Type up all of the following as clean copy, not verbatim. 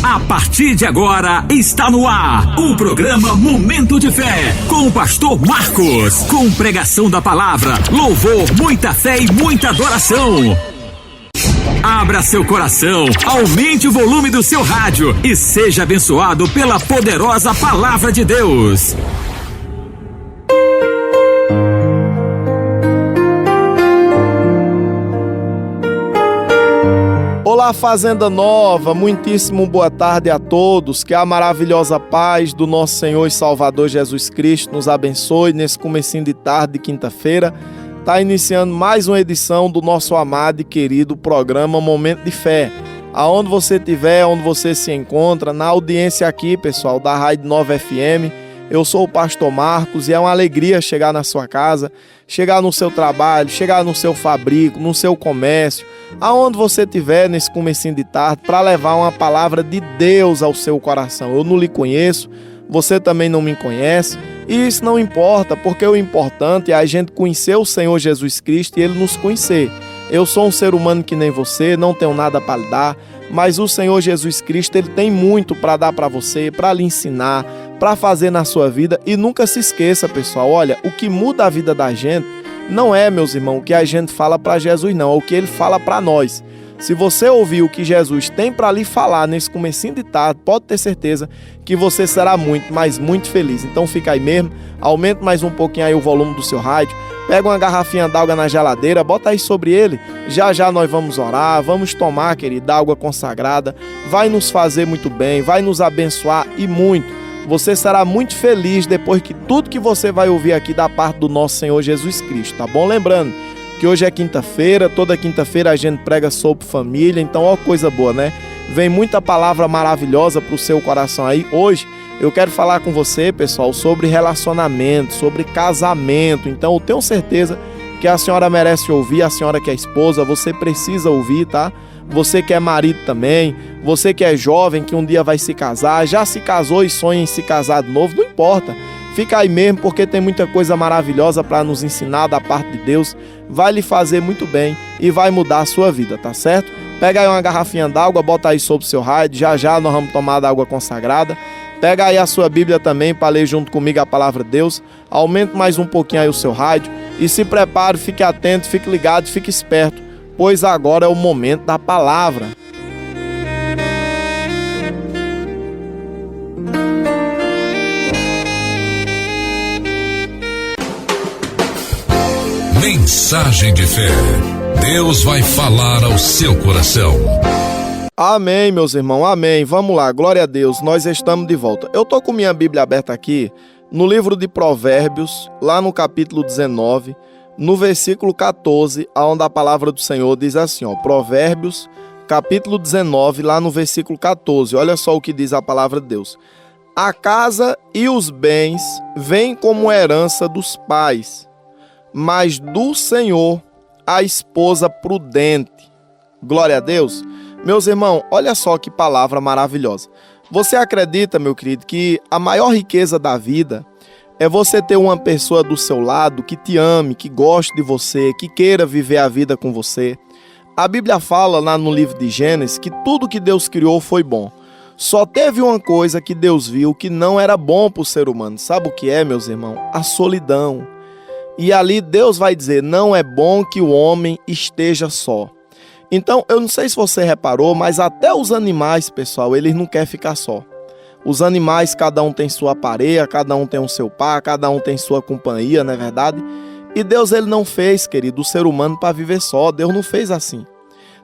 A partir de agora está no ar o programa Momento de Fé com o pastor Marcos, com pregação da palavra, louvor, muita fé e muita adoração. Abra seu coração, aumente o volume do seu rádio e seja abençoado pela poderosa palavra de Deus. Olá, Fazenda Nova, muitíssimo boa tarde a todos, que a maravilhosa paz do nosso Senhor e Salvador Jesus Cristo nos abençoe nesse comecinho de tarde de quinta-feira. Está iniciando mais uma edição do nosso amado e querido programa Momento de Fé. Aonde você estiver, onde você se encontra, na audiência aqui, pessoal, da Rádio Nova FM, eu sou o pastor Marcos e é uma alegria chegar na sua casa, chegar no seu trabalho, chegar no seu fabrico, no seu comércio, aonde você estiver nesse comecinho de tarde, para levar uma palavra de Deus ao seu coração. Eu não lhe conheço, você também não me conhece, e isso não importa, porque o importante é a gente conhecer o Senhor Jesus Cristo e Ele nos conhecer. Eu sou um ser humano que nem você, não tenho nada para lhe dar, mas o Senhor Jesus Cristo, Ele tem muito para dar para você, para lhe ensinar, para fazer na sua vida. E nunca se esqueça, pessoal, olha, o que muda a vida da gente não é, meus irmãos, o que a gente fala para Jesus, não, é o que Ele fala para nós. Se você ouvir o que Jesus tem para lhe falar nesse comecinho de tarde, pode ter certeza que você será muito, mas muito feliz. Então fica aí mesmo, aumente mais um pouquinho aí o volume do seu rádio, pega uma garrafinha d'água na geladeira, bota aí sobre ele, já já nós vamos orar, vamos tomar, querido, água consagrada, vai nos fazer muito bem, vai nos abençoar e muito. Você será muito feliz depois que tudo que você vai ouvir aqui da parte do nosso Senhor Jesus Cristo, tá bom? Lembrando que hoje é quinta-feira, toda quinta-feira a gente prega sobre família, então ó, coisa boa, né? Vem muita palavra maravilhosa pro seu coração aí. Hoje eu quero falar com você, pessoal, sobre relacionamento, sobre casamento. Então eu tenho certeza que a senhora merece ouvir, a senhora que é esposa, você precisa ouvir, tá? Você que é marido também, você que é jovem, que um dia vai se casar, já se casou e sonha em se casar de novo, não importa. Fica aí mesmo, porque tem muita coisa maravilhosa para nos ensinar da parte de Deus. Vai lhe fazer muito bem e vai mudar a sua vida, tá certo? Pega aí uma garrafinha d'água, bota aí sobre o seu rádio, já já nós vamos tomar da água consagrada. Pega aí a sua Bíblia também para ler junto comigo a palavra de Deus. Aumente mais um pouquinho aí o seu rádio e se prepare, fique atento, fique ligado, fique esperto, pois agora é o momento da palavra. Mensagem de fé. Deus vai falar ao seu coração. Amém, meus irmãos, amém. Vamos lá, glória a Deus, nós estamos de volta. Eu tô com minha Bíblia aberta aqui, no livro de Provérbios, lá no capítulo 19, no versículo 14, onde a palavra do Senhor diz assim, ó, Provérbios, capítulo 19, lá no versículo 14, olha só o que diz a palavra de Deus. A casa e os bens vêm como herança dos pais, mas do Senhor a esposa prudente. Glória a Deus. Meus irmãos, olha só que palavra maravilhosa. Você acredita, meu querido, que a maior riqueza da vida é você ter uma pessoa do seu lado que te ame, que goste de você, que queira viver a vida com você? A Bíblia fala lá no livro de Gênesis que tudo que Deus criou foi bom. Só teve uma coisa que Deus viu que não era bom para o ser humano. Sabe o que é, meus irmãos? A solidão. E ali Deus vai dizer, não é bom que o homem esteja só. Então, eu não sei se você reparou, mas até os animais, pessoal, eles não querem ficar só. Os animais, cada um tem sua pareia, cada um tem o seu par, cada um tem sua companhia, não é verdade? E Deus, ele não fez, querido, o ser humano para viver só. Deus não fez assim.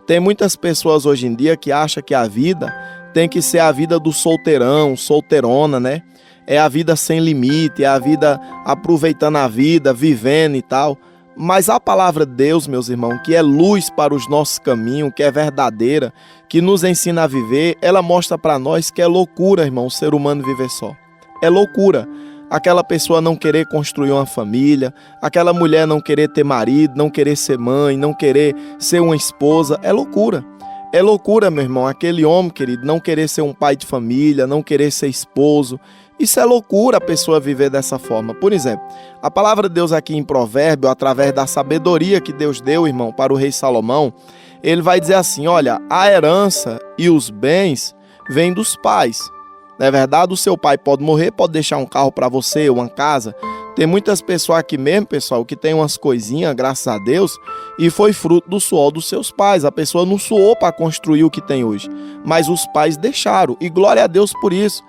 Tem muitas pessoas hoje em dia que acham que a vida tem que ser a vida do solteirão, solteirona, né? É a vida sem limite, é a vida aproveitando a vida, vivendo e tal. Mas a palavra de Deus, meus irmãos, que é luz para os nossos caminhos, que é verdadeira, que nos ensina a viver, ela mostra para nós que é loucura, irmão, o ser humano viver só. É loucura. Aquela pessoa não querer construir uma família, aquela mulher não querer ter marido, não querer ser mãe, não querer ser uma esposa, é loucura. É loucura, meu irmão, aquele homem, querido, não querer ser um pai de família, não querer ser esposo. Isso é loucura, a pessoa viver dessa forma. Por exemplo, a palavra de Deus aqui em Provérbio, através da sabedoria que Deus deu, irmão, para o rei Salomão, ele vai dizer assim, olha, a herança e os bens vem dos pais. Não é verdade? O seu pai pode morrer, pode deixar um carro para você, uma casa. Tem muitas pessoas aqui mesmo, pessoal, que tem umas coisinhas, graças a Deus, e foi fruto do suor dos seus pais. A pessoa não suou para construir o que tem hoje, mas os pais deixaram, e glória a Deus por isso.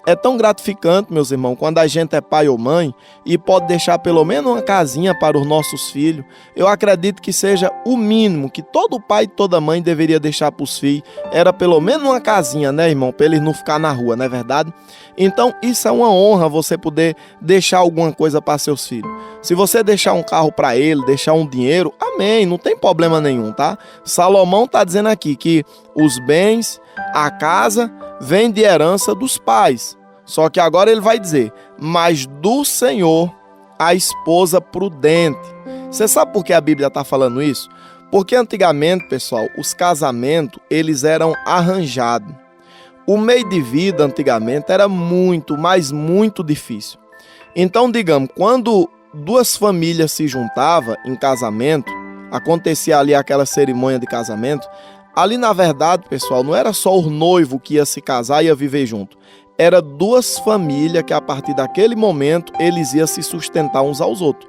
É tão gratificante, meus irmãos, quando a gente é pai ou mãe e pode deixar pelo menos uma casinha para os nossos filhos. Eu acredito que seja o mínimo que todo pai e toda mãe deveria deixar para os filhos. Era pelo menos uma casinha, né, irmão? Para eles não ficar na rua, não é verdade? Então, isso é uma honra, você poder deixar alguma coisa para seus filhos. Se você deixar um carro para ele, deixar um dinheiro, amém, não tem problema nenhum, tá? Salomão está dizendo aqui que os bens, a casa, vem de herança dos pais. Só que agora ele vai dizer, mas do Senhor a esposa prudente. Você sabe por que a Bíblia está falando isso? Porque antigamente, pessoal, os casamentos, eles eram arranjados. O meio de vida antigamente era muito, mas muito difícil. Então, digamos, quando duas famílias se juntavam em casamento, acontecia ali aquela cerimônia de casamento, ali, na verdade, pessoal, não era só o noivo que ia se casar e ia viver junto. Era duas famílias que, a partir daquele momento, eles iam se sustentar uns aos outros.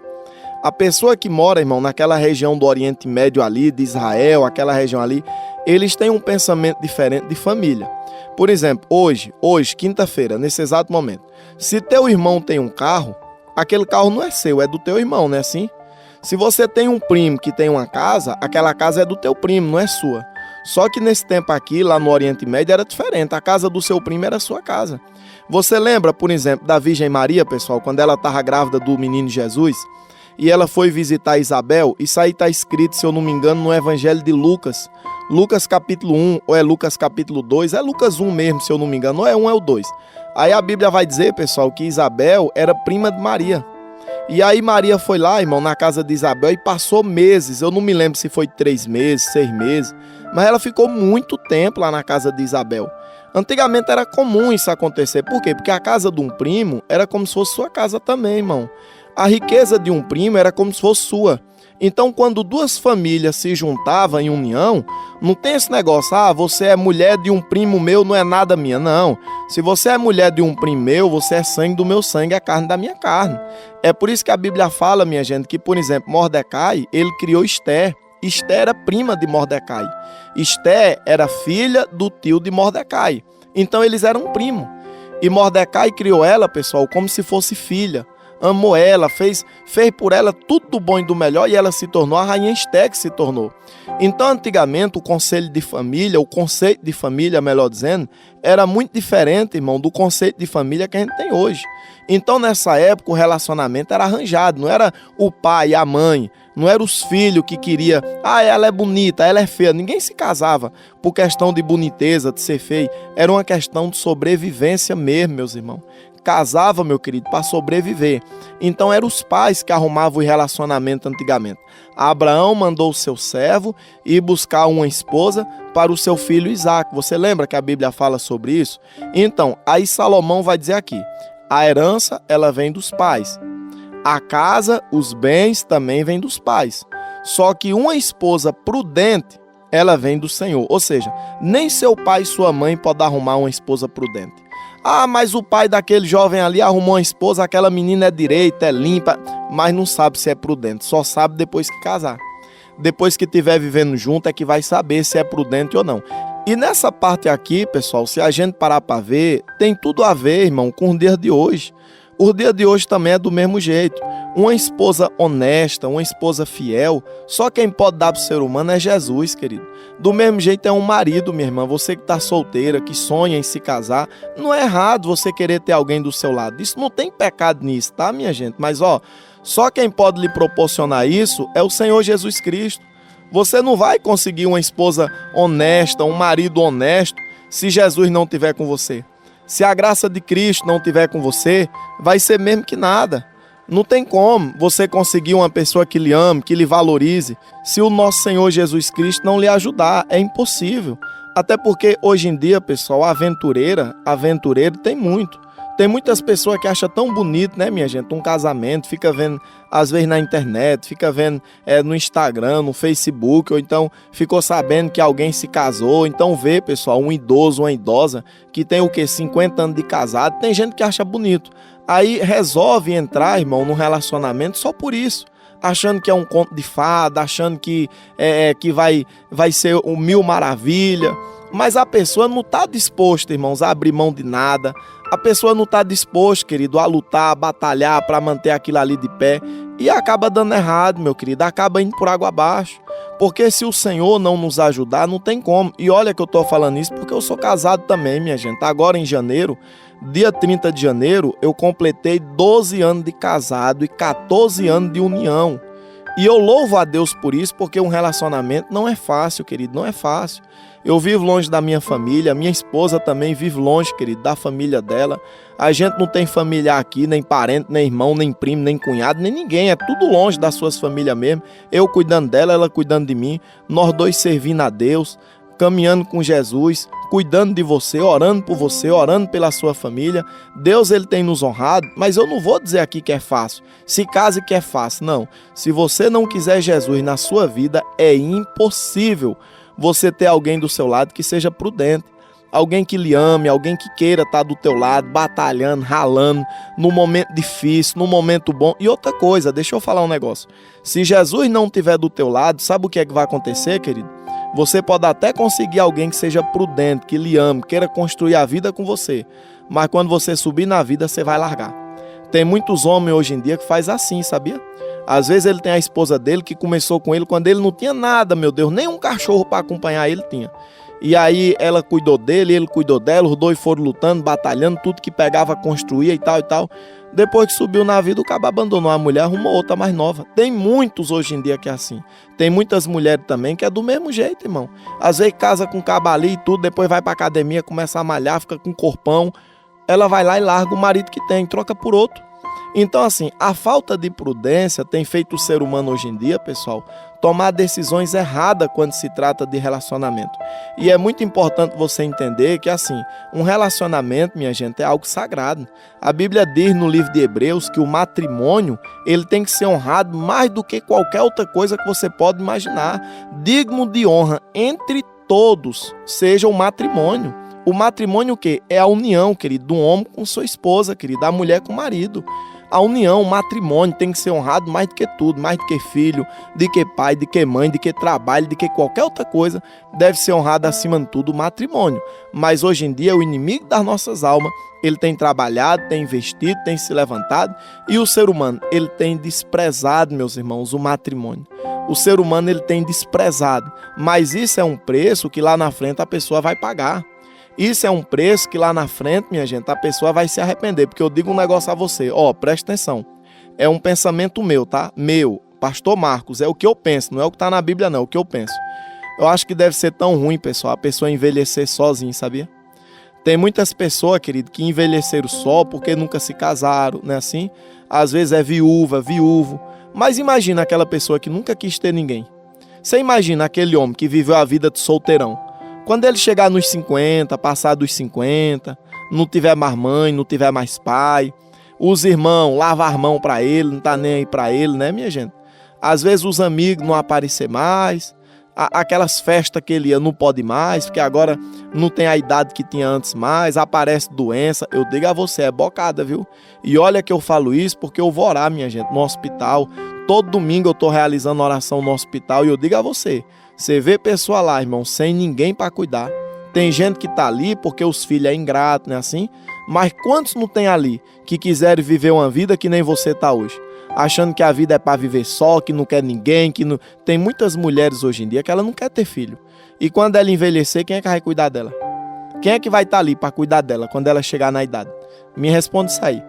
A pessoa que mora, irmão, naquela região do Oriente Médio ali, de Israel, aquela região ali, eles têm um pensamento diferente de família. Por exemplo, hoje, quinta-feira, nesse exato momento, se teu irmão tem um carro, aquele carro não é seu, é do teu irmão, não é assim? Se você tem um primo que tem uma casa, aquela casa é do teu primo, não é sua. Só que nesse tempo aqui, lá no Oriente Médio, era diferente. A casa do seu primo era a sua casa. Você lembra, por exemplo, da Virgem Maria, pessoal, quando ela estava grávida do menino Jesus? E ela foi visitar Isabel? Isso aí está escrito, se eu não me engano, no Evangelho de Lucas. Lucas capítulo 1, ou é Lucas capítulo 2? É Lucas 1 mesmo, se eu não me engano. Ou é 1 ou é o 2. Aí a Bíblia vai dizer, pessoal, que Isabel era prima de Maria. E aí Maria foi lá, irmão, na casa de Isabel e passou meses. Eu não me lembro se foi 3 meses, 6 meses. Mas ela ficou muito tempo lá na casa de Isabel. Antigamente era comum isso acontecer. Por quê? Porque a casa de um primo era como se fosse sua casa também, irmão. A riqueza de um primo era como se fosse sua. Então, quando duas famílias se juntavam em união, não tem esse negócio, você é mulher de um primo meu, não é nada minha. Não. Se você é mulher de um primo meu, você é sangue do meu sangue, é carne da minha carne. É por isso que a Bíblia fala, minha gente, que, por exemplo, Mordecai, ele criou Esther. Esther era prima de Mordecai. Esther era filha do tio de Mordecai. Então, eles eram primos. E Mordecai criou ela, pessoal, como se fosse filha. Amou ela, fez por ela tudo do bom e do melhor e ela se tornou a rainha Esther que se tornou. Então, antigamente, o conselho de família, o conceito de família, melhor dizendo, era muito diferente, irmão, do conceito de família que a gente tem hoje. Então, nessa época, o relacionamento era arranjado, não era o pai e a mãe, não era os filhos que queria, ela é bonita, ela é feia. Ninguém se casava por questão de boniteza, de ser feio. Era uma questão de sobrevivência mesmo, meus irmãos. Casava, meu querido, para sobreviver. Então eram os pais que arrumavam o relacionamento antigamente. Abraão mandou o seu servo ir buscar uma esposa para o seu filho Isaque. Você lembra que a Bíblia fala sobre isso? Então, aí Salomão vai dizer aqui, a herança, ela vem dos pais. A casa, os bens também vêm dos pais. Só que uma esposa prudente, ela vem do Senhor. Ou seja, nem seu pai e sua mãe podem arrumar uma esposa prudente. Mas o pai daquele jovem ali arrumou uma esposa, aquela menina é direita, é limpa, mas não sabe se é prudente, só sabe depois que casar. Depois que estiver vivendo junto é que vai saber se é prudente ou não. E nessa parte aqui, pessoal, se a gente parar para ver, tem tudo a ver, irmão, com o dia de hoje. O dia de hoje também é do mesmo jeito. Uma esposa honesta, uma esposa fiel, só quem pode dar para o ser humano é Jesus, querido. Do mesmo jeito é um marido, minha irmã, você que está solteira, que sonha em se casar, não é errado você querer ter alguém do seu lado. Isso não tem pecado nisso, tá, minha gente? Mas, só quem pode lhe proporcionar isso é o Senhor Jesus Cristo. Você não vai conseguir uma esposa honesta, um marido honesto, se Jesus não estiver com você. Se a graça de Cristo não estiver com você, vai ser mesmo que nada. Não tem como você conseguir uma pessoa que lhe ame, que lhe valorize, se o nosso Senhor Jesus Cristo não lhe ajudar. É impossível. Até porque hoje em dia, pessoal, aventureiro tem muito. Tem muitas pessoas que acham tão bonito, né, minha gente, um casamento, fica vendo, às vezes na internet, fica vendo no Instagram, no Facebook, ou então ficou sabendo que alguém se casou, então vê, pessoal, um idoso, uma idosa, que tem o quê? 50 anos de casado, tem gente que acha bonito. Aí resolve entrar, irmão, num relacionamento só por isso, achando que é um conto de fada, achando que vai ser um mil maravilha, mas a pessoa não está disposta, irmãos, a abrir mão de nada. A pessoa não está disposta, querido, a lutar, a batalhar para manter aquilo ali de pé e acaba dando errado, meu querido, acaba indo por água abaixo. Porque se o Senhor não nos ajudar, não tem como. E olha que eu estou falando isso porque eu sou casado também, minha gente. Agora em janeiro, dia 30 de janeiro, eu completei 12 anos de casado e 14 anos de união. E eu louvo a Deus por isso, porque um relacionamento não é fácil, querido, não é fácil. Eu vivo longe da minha família, minha esposa também vive longe, querido, da família dela. A gente não tem familiar aqui, nem parente, nem irmão, nem primo, nem cunhado, nem ninguém. É tudo longe das suas famílias mesmo. Eu cuidando dela, ela cuidando de mim. Nós dois servindo a Deus, caminhando com Jesus, cuidando de você, orando por você, orando pela sua família. Deus, ele tem nos honrado, mas eu não vou dizer aqui que é fácil. Se case que é fácil, não. Se você não quiser Jesus na sua vida, é impossível você ter alguém do seu lado que seja prudente. Alguém que lhe ame, alguém que queira estar do teu lado, batalhando, ralando, no momento difícil, no momento bom. E outra coisa, deixa eu falar um negócio. Se Jesus não estiver do teu lado, sabe o que é que vai acontecer, querido? Você pode até conseguir alguém que seja prudente, que lhe ame, queira construir a vida com você. Mas quando você subir na vida, você vai largar. Tem muitos homens hoje em dia que faz assim, sabia? Às vezes ele tem a esposa dele que começou com ele quando ele não tinha nada, meu Deus, nem um cachorro para acompanhar ele tinha. E aí ela cuidou dele, ele cuidou dela, os dois foram lutando, batalhando, tudo que pegava construía e tal e tal. Depois que subiu na vida, o cabo abandonou a mulher, arrumou outra mais nova. Tem muitos hoje em dia que é assim. Tem muitas mulheres também que é do mesmo jeito, irmão. Às vezes casa com o cabo ali e tudo, depois vai pra academia, começa a malhar, fica com corpão. Ela vai lá e larga o marido que tem, troca por outro. Então, assim, a falta de prudência tem feito o ser humano hoje em dia, pessoal, tomar decisões erradas quando se trata de relacionamento. E é muito importante você entender que, assim, um relacionamento, minha gente, é algo sagrado. A Bíblia diz no livro de Hebreus que o matrimônio, ele tem que ser honrado mais do que qualquer outra coisa que você pode imaginar. Digno de honra entre todos seja o matrimônio. O matrimônio o quê? É a união, querido, do homem com sua esposa, querido, da mulher com o marido. A união, o matrimônio tem que ser honrado mais do que tudo, mais do que filho, de que pai, de que mãe, de que trabalho, de que qualquer outra coisa, deve ser honrado acima de tudo o matrimônio. Mas hoje em dia o inimigo das nossas almas, ele tem trabalhado, tem investido, tem se levantado e o ser humano, ele tem desprezado, meus irmãos, o matrimônio. O ser humano, ele tem desprezado, mas isso é um preço que lá na frente a pessoa vai pagar. Isso é um preço que lá na frente, minha gente, a pessoa vai se arrepender. Porque eu digo um negócio a você, presta atenção. É um pensamento meu, tá? Meu, pastor Marcos, é o que eu penso, não é o que tá na Bíblia não, é o que eu penso. Eu acho que deve ser tão ruim, pessoal, a pessoa envelhecer sozinha, sabia? Tem muitas pessoas, querido, que envelheceram só porque nunca se casaram, não é assim? Às vezes é viúva, viúvo. Mas imagina aquela pessoa que nunca quis ter ninguém. Você imagina aquele homem que viveu a vida de solteirão. Quando ele chegar nos 50, passar dos 50, não tiver mais mãe, não tiver mais pai, os irmãos lavar a mão para ele, não tá nem aí para ele, né, minha gente? Às vezes os amigos não aparecer mais, aquelas festas que ele ia não pode mais, porque agora não tem a idade que tinha antes mais, aparece doença. Eu digo a você, é bocada, viu? E olha que eu falo isso porque eu vou orar, minha gente, no hospital. Todo domingo eu tô realizando oração no hospital e eu digo a você, você vê pessoa lá, irmão, sem ninguém para cuidar. Tem gente que tá ali porque os filhos é ingrato, não é assim? Mas quantos não tem ali que quiserem viver uma vida que nem você tá hoje? Achando que a vida é para viver só, que não quer ninguém, que não... Tem muitas mulheres hoje em dia que ela não quer ter filho. E quando ela envelhecer, quem é que vai cuidar dela? Quem é que vai estar ali para cuidar dela quando ela chegar na idade? Me responde isso aí.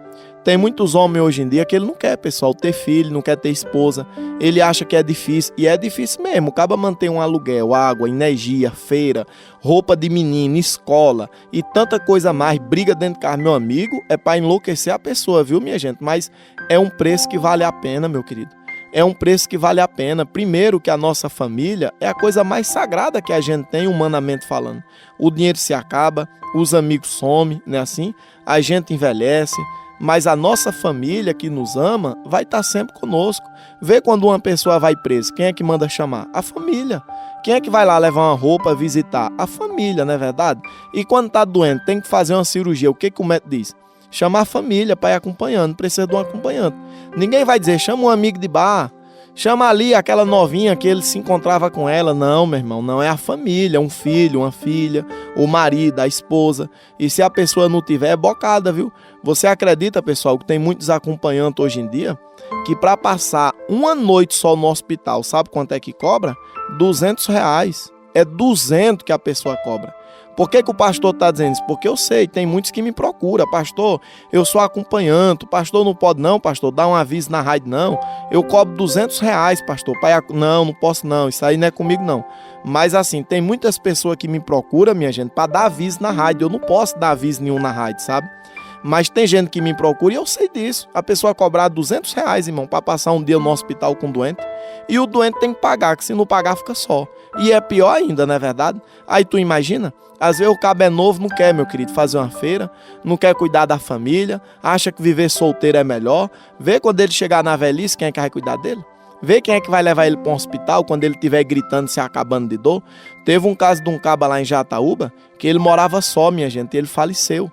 Tem muitos homens hoje em dia que ele não quer, pessoal, ter filho, não quer ter esposa. Ele acha que é difícil, e é difícil mesmo. Acaba manter um aluguel, água, energia, feira, roupa de menino, escola e tanta coisa mais. Briga dentro de casa, meu amigo, é para enlouquecer a pessoa, viu, minha gente? Mas é um preço que vale a pena, meu querido. é um preço que vale a pena. Primeiro que a nossa família é a coisa mais sagrada que a gente tem, humanamente falando. O dinheiro se acaba, os amigos somem, não é assim? A gente envelhece, mas a nossa família que nos ama vai estar sempre conosco. Vê quando uma pessoa vai presa, quem é que manda chamar? A família. Quem é que vai lá levar uma roupa, visitar? A família, não é verdade? E quando está doente, tem que fazer uma cirurgia, o que o médico diz? Chama a família para ir acompanhando, precisa de um acompanhante. Ninguém vai dizer, chama um amigo de bar, chama ali aquela novinha que ele se encontrava com ela. Não, meu irmão, não, é a família, um filho, uma filha, o marido, a esposa. E se a pessoa não tiver, é bocada, viu? Você acredita, pessoal, que tem muitos acompanhantes hoje em dia, que para passar uma noite só no hospital, sabe quanto é que cobra? R$200. É 200 que a pessoa cobra. Por que o pastor está dizendo isso? Porque eu sei, tem muitos que me procuram. Pastor, eu sou acompanhante. O pastor não pode não, pastor, dá um aviso na rádio não. Eu cobro R$200, pastor. Não posso não, isso aí não é comigo não. Mas assim, tem muitas pessoas que me procuram, minha gente, para dar aviso na rádio. Eu não posso dar aviso nenhum na rádio, sabe? Mas tem gente que me procura e eu sei disso. A pessoa cobrar R$200, irmão, para passar um dia no hospital com o doente. E o doente tem que pagar, que se não pagar fica só. E é pior ainda, não é verdade? Aí tu imagina, às vezes o cabo é novo, não quer, meu querido, fazer uma feira, não quer cuidar da família, acha que viver solteiro é melhor. Vê quando ele chegar na velhice, quem é que vai cuidar dele? Vê quem é que vai levar ele para um hospital quando ele estiver gritando, se acabando de dor. Teve um caso de um cabo lá em Jataúba, que ele morava só, minha gente, e ele faleceu.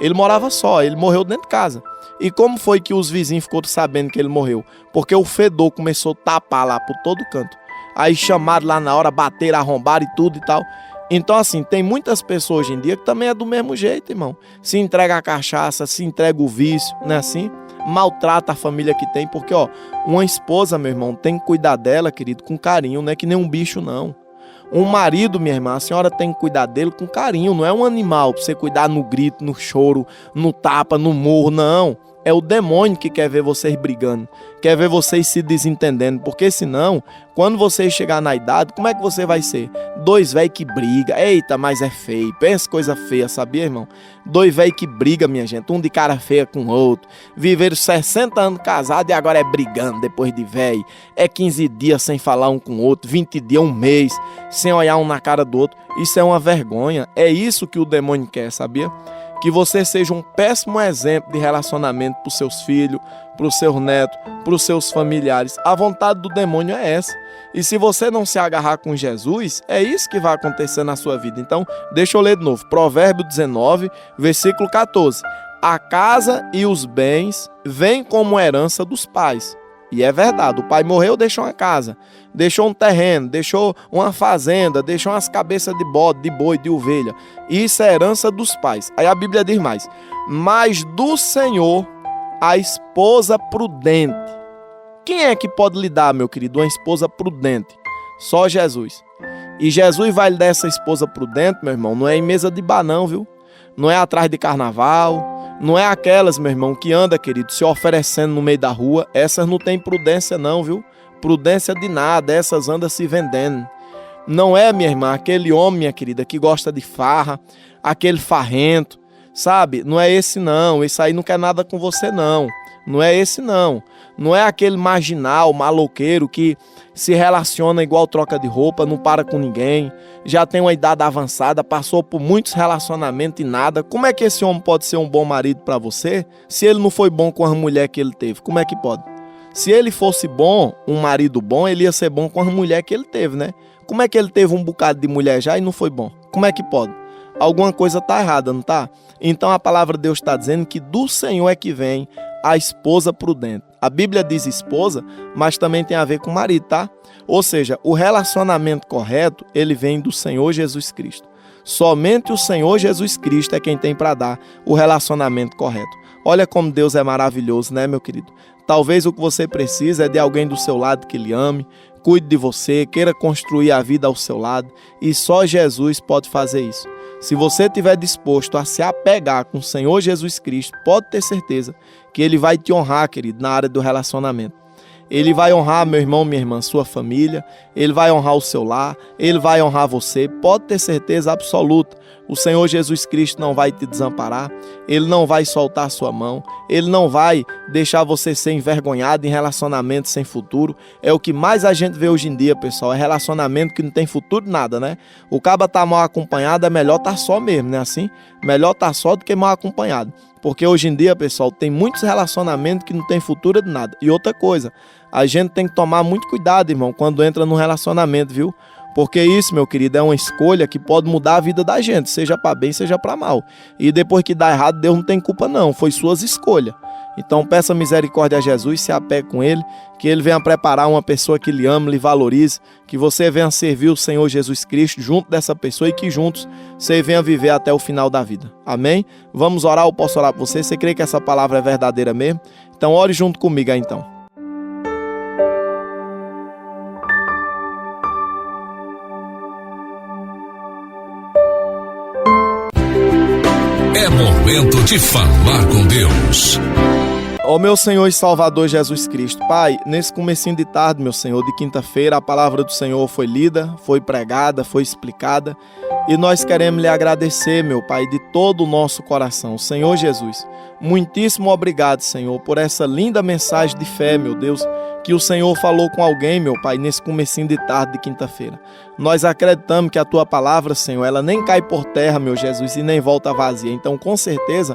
Ele morava só, ele morreu dentro de casa. E como foi que os vizinhos ficaram sabendo que ele morreu? Porque o fedor começou a tapar lá por todo canto. Aí chamaram lá na hora, bateram, arrombaram e tudo e tal. Então assim, tem muitas pessoas hoje em dia que também é do mesmo jeito, irmão. Se entrega a cachaça, se entrega o vício, não é assim? Maltrata a família que tem, porque ó, uma esposa, meu irmão, tem que cuidar dela, querido, com carinho, não é que nem um bicho não. Um marido, minha irmã, a senhora tem que cuidar dele com carinho, não é um animal pra você cuidar no grito, no choro, no tapa, no murro, não. É o demônio que quer ver vocês brigando, quer ver vocês se desentendendo, porque senão, quando vocês chegar na idade, como é que você vai ser? Dois velhos que brigam, eita, mas é feio, pensa coisa feia, sabia, irmão? Dois velhos que brigam, minha gente, um de cara feia com o outro, viveram 60 anos casados e agora é brigando depois de velho, é 15 dias sem falar um com o outro, 20 dias, um mês, sem olhar um na cara do outro, isso é uma vergonha, é isso que o demônio quer, sabia? Que você seja um péssimo exemplo de relacionamento para os seus filhos, para os seus netos, para os seus familiares. A vontade do demônio é essa. E se você não se agarrar com Jesus, é isso que vai acontecer na sua vida. Então, deixa eu ler de novo. Provérbio 19, versículo 14. A casa e os bens vêm como herança dos pais. E é verdade, o pai morreu, deixou uma casa, deixou um terreno, deixou uma fazenda, deixou umas cabeças de bode, de boi, de ovelha. Isso é herança dos pais. Aí a Bíblia diz mais, mas do Senhor a esposa prudente. Quem é que pode lhe dar, meu querido, uma esposa prudente? Só Jesus. E Jesus vai lhe dar essa esposa prudente, meu irmão, não é em mesa de bar não, viu? Não é atrás de carnaval. Não é aquelas, meu irmão, que anda, querido, se oferecendo no meio da rua. Essas não tem prudência não, viu? Prudência de nada, essas andam se vendendo. Não é, minha irmã, aquele homem, minha querida, que gosta de farra, aquele farrento, sabe? Não é esse não, esse aí não quer nada com você não. Não é esse não. Não é aquele marginal, maloqueiro que se relaciona igual troca de roupa, não para com ninguém, já tem uma idade avançada, passou por muitos relacionamentos e nada. Como é que esse homem pode ser um bom marido para você se ele não foi bom com a mulher que ele teve? Como é que pode? Se ele fosse bom, um marido bom, ele ia ser bom com a mulher que ele teve, né? Como é que ele teve um bocado de mulher já e não foi bom? Como é que pode? Alguma coisa está errada, não está? Então a palavra de Deus está dizendo que do Senhor é que vem a esposa prudente. A Bíblia diz esposa, mas também tem a ver com marido, tá? Ou seja, o relacionamento correto, ele vem do Senhor Jesus Cristo. Somente o Senhor Jesus Cristo é quem tem para dar o relacionamento correto. Olha como Deus é maravilhoso, né, meu querido? Talvez o que você precisa é de alguém do seu lado que lhe ame, cuide de você, queira construir a vida ao seu lado, e só Jesus pode fazer isso. Se você estiver disposto a se apegar com o Senhor Jesus Cristo, pode ter certeza que Ele vai te honrar, querido, na área do relacionamento. Ele vai honrar, meu irmão, minha irmã, sua família, Ele vai honrar o seu lar, Ele vai honrar você, pode ter certeza absoluta, O Senhor Jesus Cristo não vai te desamparar, Ele não vai soltar a sua mão, Ele não vai deixar você ser envergonhado em relacionamento sem futuro. É o que mais a gente vê hoje em dia, pessoal, é relacionamento que não tem futuro nada, né? O caba tá mal acompanhado, é melhor tá só mesmo, né? Assim, melhor tá só do que mal acompanhado. Porque hoje em dia, pessoal, tem muitos relacionamentos que não tem futuro de nada. E outra coisa, a gente tem que tomar muito cuidado, irmão, quando entra num relacionamento, viu? Porque isso, meu querido, é uma escolha que pode mudar a vida da gente, seja para bem, seja para mal. E depois que dá errado, Deus não tem culpa não, foi suas escolhas. Então peça misericórdia a Jesus, se apegue com Ele, que Ele venha preparar uma pessoa que lhe ama, lhe valorize, que você venha servir o Senhor Jesus Cristo junto dessa pessoa e que juntos você venha viver até o final da vida. Amém? Vamos orar, eu posso orar por você? Você crê que essa palavra é verdadeira mesmo? Então ore junto comigo aí então. É momento de falar com Deus. Ó meu Senhor e Salvador Jesus Cristo, Pai, nesse comecinho de tarde, meu Senhor, de quinta-feira, a palavra do Senhor foi lida, foi pregada, foi explicada, e nós queremos lhe agradecer, meu Pai, de todo o nosso coração. Senhor Jesus, muitíssimo obrigado, Senhor, por essa linda mensagem de fé, meu Deus, que o Senhor falou com alguém, meu Pai, nesse comecinho de tarde de quinta-feira. Nós acreditamos que a Tua palavra, Senhor, ela nem cai por terra, meu Jesus, e nem volta vazia. Então, com certeza,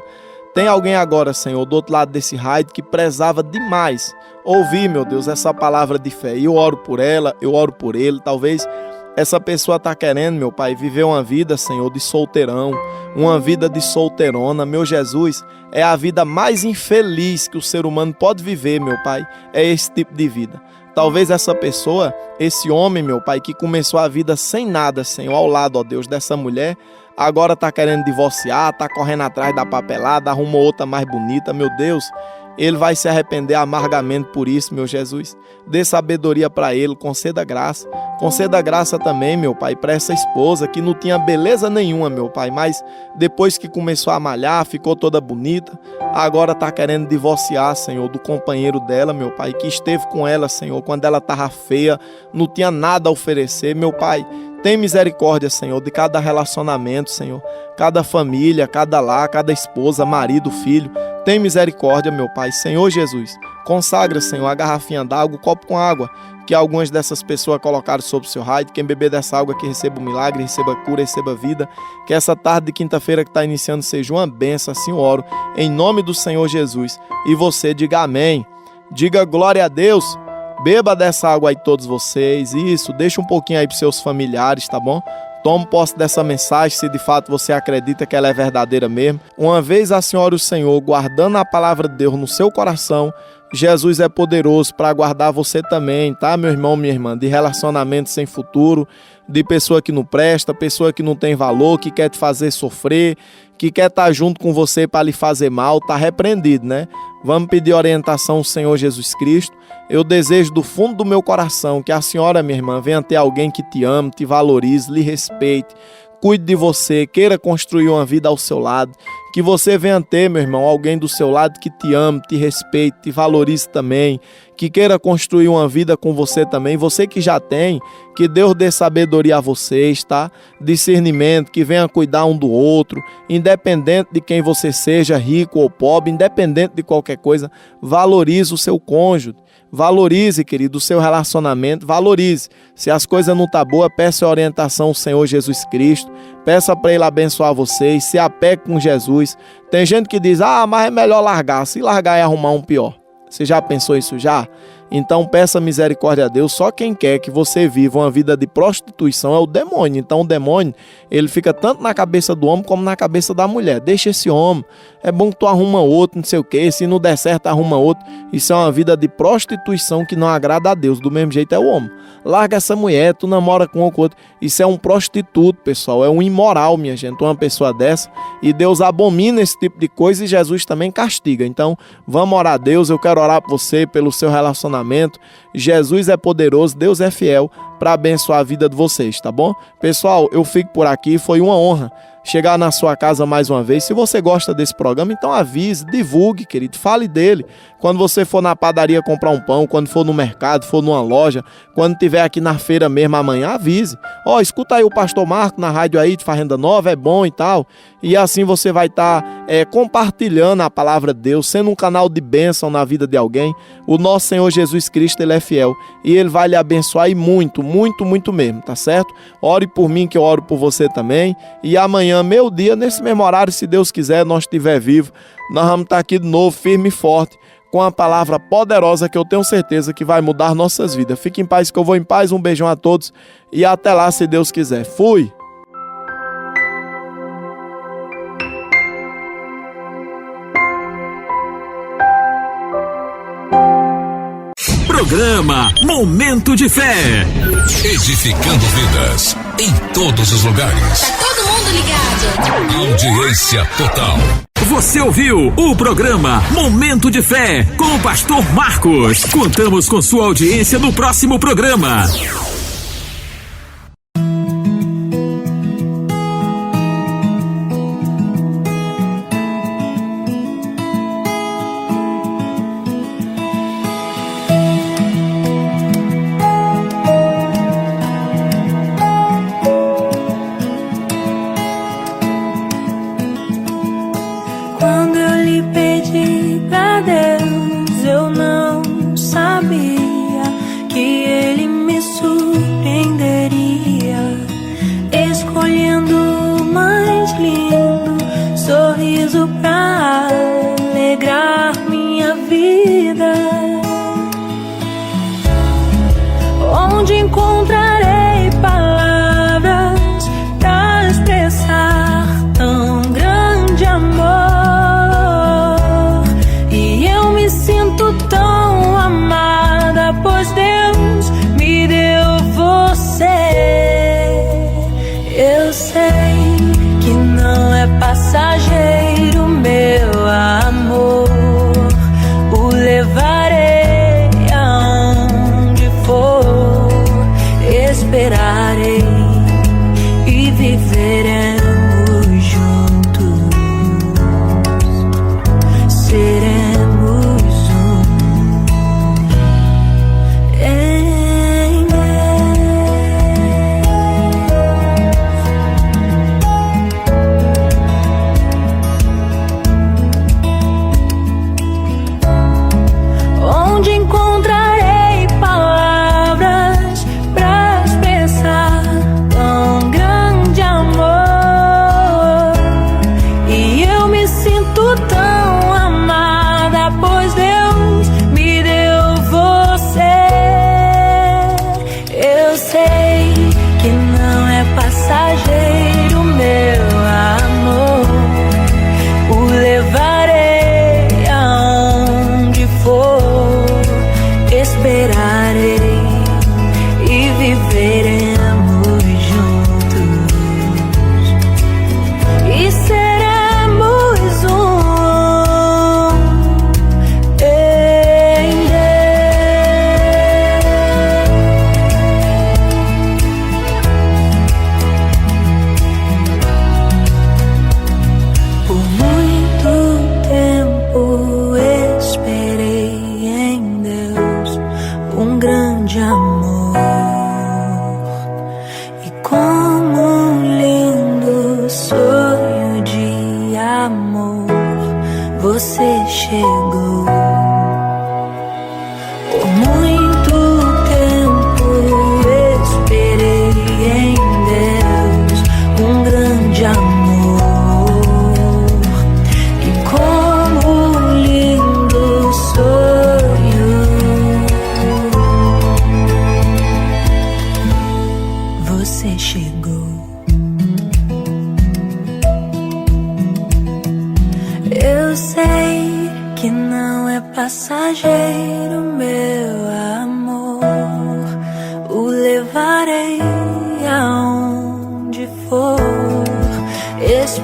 tem alguém agora, Senhor, do outro lado desse rádio que prezava demais ouvir, meu Deus, essa palavra de fé. E eu oro por ela, eu oro por ele. Talvez essa pessoa está querendo, meu Pai, viver uma vida, Senhor, de solteirão, uma vida de solteirona. Meu Jesus, é a vida mais infeliz que o ser humano pode viver, meu Pai, é esse tipo de vida. Talvez essa pessoa, esse homem, meu Pai, que começou a vida sem nada, Senhor, ao lado, ó Deus, dessa mulher, agora está querendo divorciar, está correndo atrás da papelada, arrumou outra mais bonita, meu Deus. Ele vai se arrepender amargamente por isso, meu Jesus. Dê sabedoria para ele, conceda graça. Conceda graça também, meu Pai, para essa esposa que não tinha beleza nenhuma, meu Pai, mas depois que começou a malhar, ficou toda bonita, agora está querendo divorciar, Senhor, do companheiro dela, meu Pai, que esteve com ela, Senhor, quando ela estava feia, não tinha nada a oferecer, meu Pai. Tem misericórdia, Senhor, de cada relacionamento, Senhor, cada família, cada lar, cada esposa, marido, filho. Tem misericórdia, meu Pai. Senhor Jesus, consagra, Senhor, a garrafinha d'água, o copo com água, que algumas dessas pessoas colocaram sobre o seu raio. Quem beber dessa água que receba um milagre, receba cura, receba vida. Que essa tarde de quinta-feira que está iniciando seja uma bênção, assim oro, em nome do Senhor Jesus. E você diga amém. Diga glória a Deus. Beba dessa água aí todos vocês. Isso, deixa um pouquinho aí para seus familiares, tá bom? Tome posse dessa mensagem, se de fato você acredita que ela é verdadeira mesmo. Uma vez a senhora e o Senhor guardando a palavra de Deus no seu coração, Jesus é poderoso para guardar você também, tá, meu irmão, minha irmã? De relacionamento sem futuro, de pessoa que não presta, pessoa que não tem valor, que quer te fazer sofrer, que quer estar junto com você para lhe fazer mal, tá repreendido, né? Vamos pedir orientação ao Senhor Jesus Cristo. Eu desejo do fundo do meu coração que a senhora, minha irmã, venha ter alguém que te ame, te valorize, lhe respeite, cuide de você, queira construir uma vida ao seu lado. Que você venha ter, meu irmão, alguém do seu lado que te ame, te respeite, te valorize também, que queira construir uma vida com você também. Você que já tem, que Deus dê sabedoria a vocês, tá? Discernimento, que venha cuidar um do outro, independente de quem você seja, rico ou pobre, independente de qualquer coisa, valorize o seu cônjuge. Valorize, querido, o seu relacionamento, valorize. Se as coisas não estão boas, peça a orientação ao Senhor Jesus Cristo, peça para Ele abençoar vocês, se apegue com Jesus. Tem gente que diz, mas é melhor largar, se largar é arrumar um pior. Você já pensou isso já? Então peça misericórdia a Deus. Só quem quer que você viva uma vida de prostituição é o demônio. Então o demônio, ele fica tanto na cabeça do homem como na cabeça da mulher. Deixa esse homem, é bom que tu arruma outro, não sei o que, se não der certo arruma outro. Isso é uma vida de prostituição que não agrada a Deus. Do mesmo jeito é o homem. Larga essa mulher, tu namora com outro. Isso é um prostituto, pessoal, é um imoral, minha gente, uma pessoa dessa. E Deus abomina esse tipo de coisa e Jesus também castiga. Então vamos orar a Deus. Eu quero orar por você, pelo seu relacionamento. Jesus é poderoso, Deus é fiel para abençoar a vida de vocês, tá bom? Pessoal, eu fico por aqui, foi uma honra chegar na sua casa mais uma vez. Se você gosta desse programa, então avise, divulgue, querido, fale dele. Quando você for na padaria comprar um pão, quando for no mercado, for numa loja, quando estiver aqui na feira mesmo amanhã, avise. Ó, escuta aí o Pastor Marco na rádio aí de Fazenda Nova, é bom e tal. E assim você vai estar compartilhando a palavra de Deus, sendo um canal de bênção na vida de alguém. O nosso Senhor Jesus Cristo, Ele é fiel e Ele vai lhe abençoar e muito, muito, muito mesmo, tá certo? Ore por mim que eu oro por você também. E amanhã, meu dia, nesse mesmo horário, se Deus quiser, nós estiver vivo, nós vamos estar aqui de novo, firme e forte, com a palavra poderosa que eu tenho certeza que vai mudar nossas vidas. Fique em paz que eu vou em paz, um beijão a todos e até lá se Deus quiser. Fui! Programa Momento de Fé. Edificando vidas em todos os lugares. Tá todo mundo ligado. Audiência total. Você ouviu o programa Momento de Fé com o Pastor Marcos. Contamos com sua audiência no próximo programa.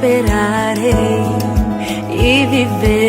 Esperarei e viver.